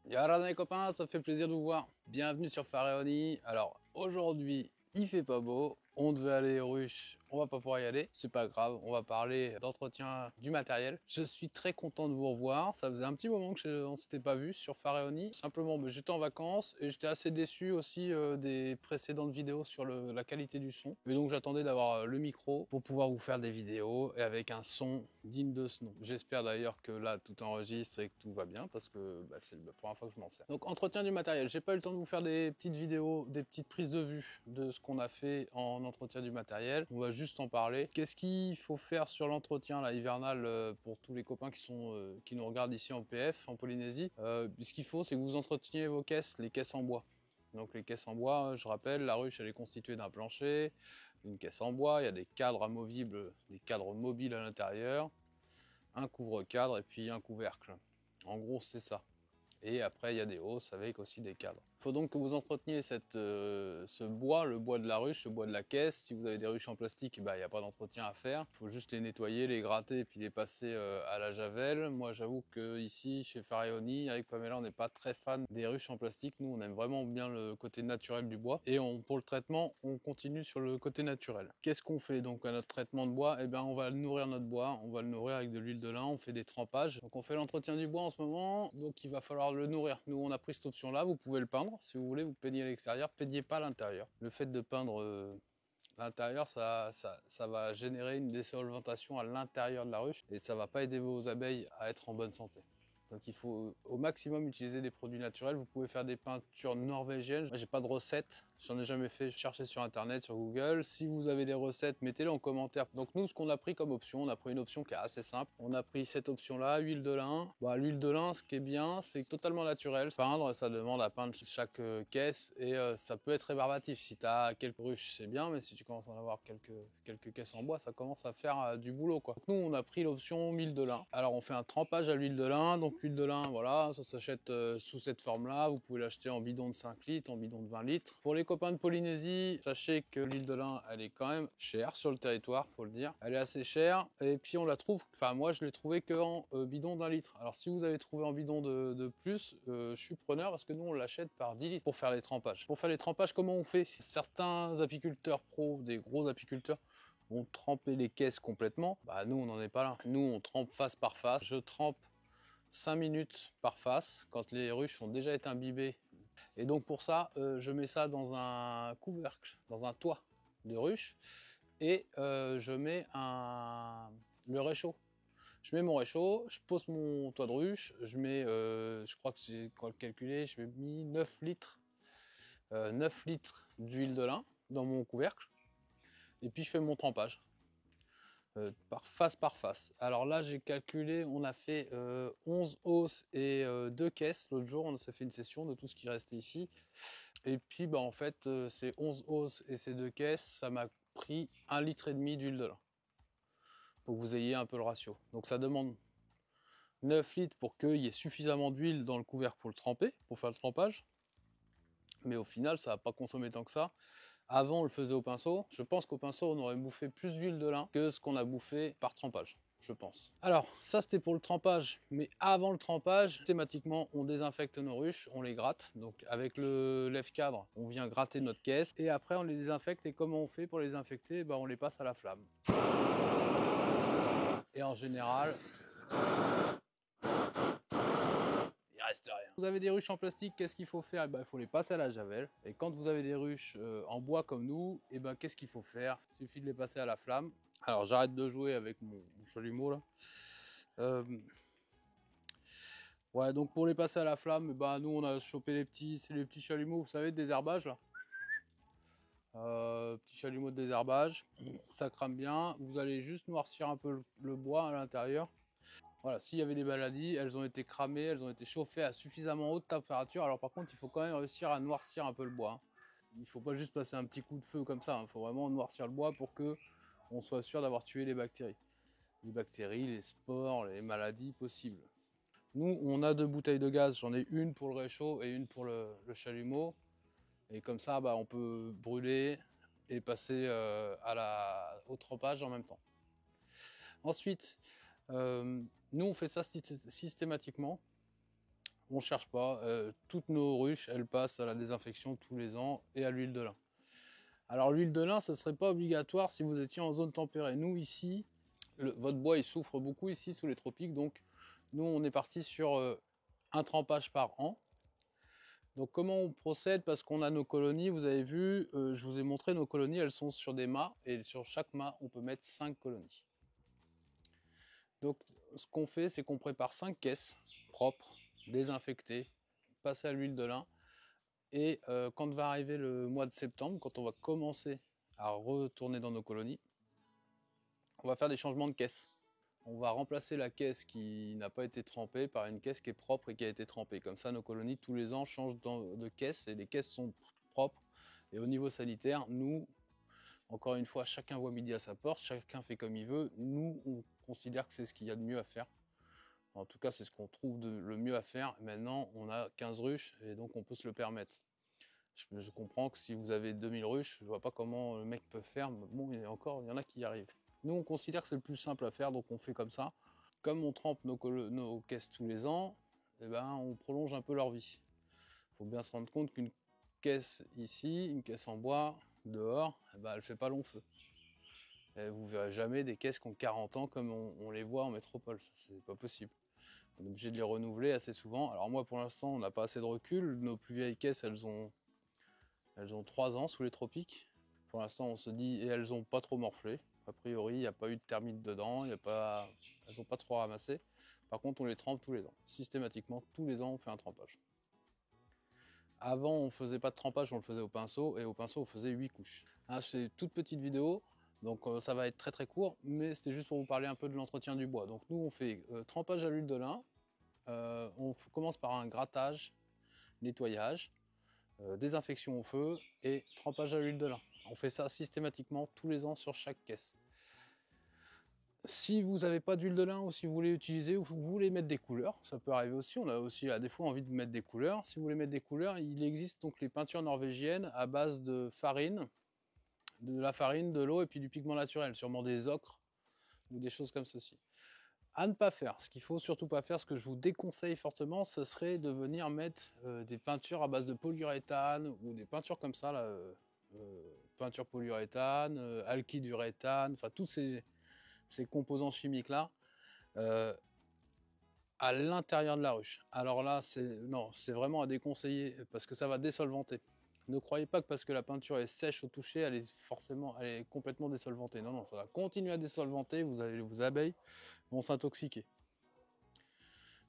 Yara les copains, ça fait plaisir de vous voir. Bienvenue sur Fareoni. Alors aujourd'hui, il fait pas beau. On devait aller aux ruches, on va pas pouvoir y aller. C'est pas grave, on va parler d'entretien du matériel. Je suis très content de vous revoir. Ça faisait un petit moment que on s'était pas vu sur Fareoni. Simplement, j'étais en vacances et j'étais assez déçu aussi des précédentes vidéos sur la qualité du son. Et donc j'attendais d'avoir le micro pour pouvoir vous faire des vidéos et avec un son digne de ce nom. J'espère d'ailleurs que là tout enregistre et que tout va bien parce que c'est la première fois que je m'en sers. Donc entretien du matériel. J'ai pas eu le temps de vous faire des petites vidéos, des petites prises de vue de ce qu'on a fait en entretien du matériel. On va juste en parler. Qu'est-ce qu'il faut faire sur l'entretien là hivernal pour tous les copains qui nous regardent ici en PF, en Polynésie. Ce qu'il faut, c'est que vous entreteniez vos caisses, les caisses en bois. Donc les caisses en bois, je rappelle, la ruche elle est constituée d'un plancher, d'une caisse en bois, il y a des cadres amovibles, des cadres mobiles à l'intérieur, un couvre-cadre et puis un couvercle. En gros c'est ça. Et après il y a des hausses avec aussi des cadres. Il faut donc que vous entreteniez ce bois, le bois de la ruche, le bois de la caisse. Si vous avez des ruches en plastique, il n'y a pas d'entretien à faire. Il faut juste les nettoyer, les gratter et puis les passer à la javel. Moi j'avoue que ici chez Fareoni, avec Pamela, on n'est pas très fan des ruches en plastique. Nous on aime vraiment bien le côté naturel du bois. Et pour le traitement, on continue sur le côté naturel. Qu'est-ce qu'on fait donc à notre traitement de bois? Eh bien on va nourrir notre bois, on va le nourrir avec de l'huile de lin, on fait des trempages. Donc on fait l'entretien du bois en ce moment, donc il va falloir le nourrir. Nous on a pris cette option là, vous pouvez le peindre. Si vous voulez, vous peignez à l'extérieur, peignez pas à l'intérieur. Le fait de peindre l'intérieur, ça va générer une désolventation à l'intérieur de la ruche et ça va pas aider vos abeilles à être en bonne santé. Donc il faut au maximum utiliser des produits naturels. Vous pouvez faire des peintures norvégiennes. J'ai pas de recette, j'en ai jamais fait. Cherchez sur internet, sur Google. Si vous avez des recettes, mettez-les en commentaire. Donc nous, ce qu'on a pris comme option, on a pris une option qui est assez simple. On a pris cette option-là, huile de lin. L'huile de lin, ce qui est bien, c'est totalement naturel. Peindre, ça demande à peindre chaque caisse et ça peut être rébarbatif. Si tu as quelques ruches, c'est bien, mais si tu commences à en avoir quelques caisses en bois, ça commence à faire du boulot, quoi. Donc nous, on a pris l'option huile de lin. Alors on fait un trempage à l'huile de lin. Donc l'huile de lin, voilà, ça s'achète sous cette forme-là. Vous pouvez l'acheter en bidon de 5 litres, en bidon de 20 litres. Pour les copains de Polynésie, sachez que l'huile de lin, elle est quand même chère sur le territoire, faut le dire. Elle est assez chère. Et puis on la trouve, enfin moi je l'ai trouvé qu'en bidon d'1 litre. Alors si vous avez trouvé en bidon de plus, je suis preneur parce que nous on l'achète par 10 litres pour faire les trempages. Pour faire les trempages, comment on fait? Certains apiculteurs pros, des gros apiculteurs, vont tremper les caisses complètement. Nous on n'en est pas là. Nous on trempe face par face. Je trempe 5 minutes par face quand les ruches ont déjà été imbibées. Et donc pour ça, je mets ça dans un couvercle, dans un toit de ruche et je mets le réchaud. Je mets mon réchaud, je pose mon toit de ruche, je mets, je crois que j'ai quand calculé, je mets mis 9 litres, 9 litres d'huile de lin dans mon couvercle et puis je fais mon trempage. Par face. Alors là, j'ai calculé, on a fait 11 hausses et 2 caisses. L'autre jour, on s'est fait une session de tout ce qui restait ici. Et puis, en fait, ces 11 hausses et ces 2 caisses, ça m'a pris 1,5 litre d'huile de lin. Pour que vous ayez un peu le ratio. Donc ça demande 9 litres pour qu'il y ait suffisamment d'huile dans le couvercle pour le tremper, pour faire le trempage. Mais au final, ça va pas consommer tant que ça. Avant, on le faisait au pinceau. Je pense qu'au pinceau, on aurait bouffé plus d'huile de lin que ce qu'on a bouffé par trempage, je pense. Alors, ça, c'était pour le trempage. Mais avant le trempage, thématiquement, on désinfecte nos ruches, on les gratte. Donc, avec le lève-cadre, on vient gratter notre caisse. Et après, on les désinfecte. Et comment on fait pour les désinfecter? On les passe à la flamme. Et en général, il reste rien. Vous avez des ruches en plastique, qu'est-ce qu'il faut faire? Il faut les passer à la javel. Et quand vous avez des ruches en bois comme nous, qu'est-ce qu'il faut faire? Il suffit de les passer à la flamme. Alors j'arrête de jouer avec mon chalumeau là. Ouais, donc pour les passer à la flamme, nous on a chopé les petits chalumeaux, vous savez, de désherbage là. Petit chalumeau de désherbage, ça crame bien. Vous allez juste noircir un peu le bois à l'intérieur. Voilà, s'il y avait des maladies, elles ont été cramées, elles ont été chauffées à suffisamment haute température. Alors par contre, il faut quand même réussir à noircir un peu le bois. Il ne faut pas juste passer un petit coup de feu comme ça. Il faut vraiment noircir le bois pour que on soit sûr d'avoir tué les bactéries. Les bactéries, les spores, les maladies possibles. Nous, on a 2 bouteilles de gaz. J'en ai une pour le réchaud et une pour le chalumeau. Et comme ça, on peut brûler et passer au trempage en même temps. Ensuite, nous on fait ça systématiquement. On ne cherche pas, toutes nos ruches, elles passent à la désinfection tous les ans et à l'huile de lin. Alors l'huile de lin, ce ne serait pas obligatoire si vous étiez en zone tempérée. Nous ici, votre bois il souffre beaucoup ici sous les tropiques, donc nous on est parti sur un trempage par an. Donc comment on procède? Parce qu'on a nos colonies, vous avez vu, je vous ai montré nos colonies, elles sont sur des mâts, et sur chaque mât on peut mettre 5 colonies. Donc ce qu'on fait, c'est qu'on prépare 5 caisses propres, désinfectées, passées à l'huile de lin. Et quand va arriver le mois de septembre, quand on va commencer à retourner dans nos colonies, on va faire des changements de caisse. On va remplacer la caisse qui n'a pas été trempée par une caisse qui est propre et qui a été trempée. Comme ça, nos colonies, tous les ans, changent de caisse et les caisses sont propres. Et au niveau sanitaire, nous, encore une fois, chacun voit midi à sa porte, chacun fait comme il veut. Nous, on considère que c'est ce qu'il y a de mieux à faire. En tout cas, c'est ce qu'on trouve le mieux à faire. Maintenant, on a 15 ruches et donc on peut se le permettre. Je comprends que si vous avez 2000 ruches, je vois pas comment le mec peut faire. Bon, il y en a qui y arrivent. Nous, on considère que c'est le plus simple à faire, donc on fait comme ça. Comme on trempe nos caisses tous les ans, eh ben, on prolonge un peu leur vie. Il faut bien se rendre compte qu'une caisse ici, une caisse en bois, dehors, eh ben, elle fait pas long feu. Et vous verrez jamais des caisses qui ont 40 ans comme on les voit en métropole, ça c'est pas possible. On est obligé de les renouveler assez souvent. Alors moi, pour l'instant, on n'a pas assez de recul. Nos plus vieilles caisses, elles ont 3 ans sous les tropiques. Pour l'instant, on se dit, et elles n'ont pas trop morflé. A priori, il n'y a pas eu de termites dedans, elles n'ont pas trop ramassé. Par contre, on les trempe tous les ans. Systématiquement, tous les ans, on fait un trempage. Avant, on ne faisait pas de trempage, on le faisait au pinceau, et au pinceau, on faisait 8 couches. Ah, c'est une toute petite vidéo, donc ça va être très très court, mais c'était juste pour vous parler un peu de l'entretien du bois. Donc nous, on fait trempage à l'huile de lin, on commence par un grattage, nettoyage, désinfection au feu et trempage à l'huile de lin. On fait ça systématiquement tous les ans sur chaque caisse. Si vous n'avez pas d'huile de lin ou si vous voulez utiliser ou vous voulez mettre des couleurs, ça peut arriver aussi, on a aussi des fois envie de mettre des couleurs. Si vous voulez mettre des couleurs, il existe donc les peintures norvégiennes à base de farine, de la farine, de l'eau et puis du pigment naturel, sûrement des ocres ou des choses comme ceci. À ne pas faire, ce qu'il faut surtout pas faire, ce que je vous déconseille fortement, ce serait de venir mettre des peintures à base de polyuréthane ou des peintures comme ça, là, peinture polyuréthane, alkyd uréthane, enfin tous ces composants chimiques là, à l'intérieur de la ruche. Alors là, c'est vraiment à déconseiller parce que ça va désolvanter. Ne croyez pas que parce que la peinture est sèche au toucher, elle est complètement désolvantée. Non, non, ça va continuer à désolvanter, vos abeilles vont s'intoxiquer.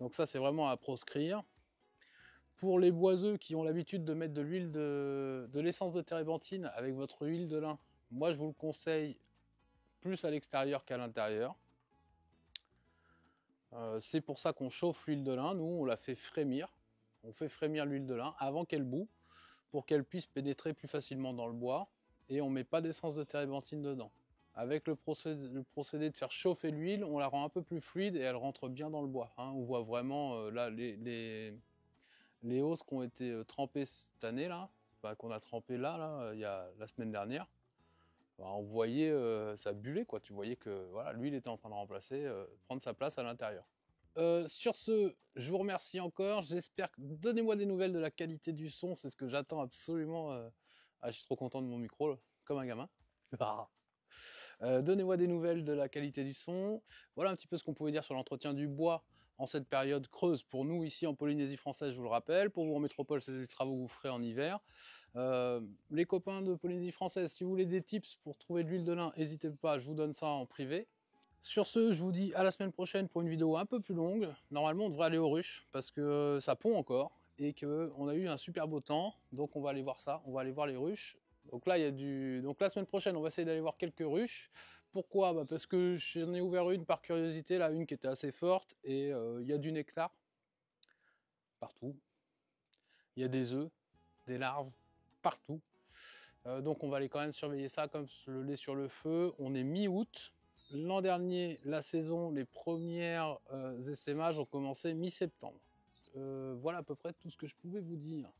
Donc ça, c'est vraiment à proscrire. Pour les boiseux qui ont l'habitude de mettre de l'essence de térébenthine avec votre huile de lin, moi je vous le conseille plus à l'extérieur qu'à l'intérieur. C'est pour ça qu'on chauffe l'huile de lin. Nous, on la fait frémir. On fait frémir l'huile de lin avant qu'elle bout, pour qu'elle puisse pénétrer plus facilement dans le bois. Et on ne met pas d'essence de térébenthine dedans. Avec le procédé de faire chauffer l'huile, on la rend un peu plus fluide et elle rentre bien dans le bois. Hein. On voit vraiment là les hausses qui ont été trempées cette année là, qu'on a trempé là, il y a la semaine dernière. On voyait ça bullait quoi. Tu voyais que voilà, l'huile était en train de remplacer, prendre sa place à l'intérieur. Sur ce, je vous remercie encore. J'espère que donnez-moi des nouvelles de la qualité du son, c'est ce que j'attends absolument. Ah, je suis trop content de mon micro, là, comme un gamin. Donnez-moi des nouvelles de la qualité du son. Voilà un petit peu ce qu'on pouvait dire sur l'entretien du bois en cette période creuse pour nous ici en Polynésie française, je vous le rappelle. Pour vous en métropole, c'est des travaux que vous ferez en hiver. Les copains de Polynésie française, si vous voulez des tips pour trouver de l'huile de lin, n'hésitez pas, je vous donne ça en privé. Sur ce, je vous dis à la semaine prochaine pour une vidéo un peu plus longue. Normalement, on devrait aller aux ruches parce que ça pond encore et qu'on a eu un super beau temps. Donc on va aller voir ça, on va aller voir les ruches. Donc là, donc la semaine prochaine, on va essayer d'aller voir quelques ruches. Pourquoi? Parce que j'en ai ouvert une par curiosité, là, une qui était assez forte et il y a du nectar partout. Il y a des œufs, des larves partout. Donc on va aller quand même surveiller ça comme le lait sur le feu. On est mi-août. L'an dernier, la saison, les premières essaimages ont commencé mi-septembre. Voilà à peu près tout ce que je pouvais vous dire.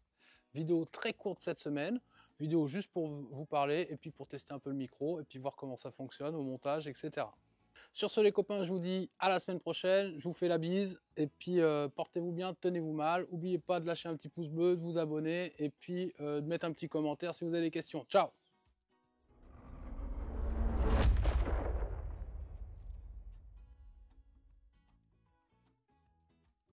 Vidéo très courte cette semaine, vidéo juste pour vous parler et puis pour tester un peu le micro et puis voir comment ça fonctionne au montage, etc. Sur ce les copains, je vous dis à la semaine prochaine, je vous fais la bise et puis portez-vous bien, tenez-vous mal, n'oubliez pas de lâcher un petit pouce bleu, de vous abonner et puis de mettre un petit commentaire si vous avez des questions. Ciao!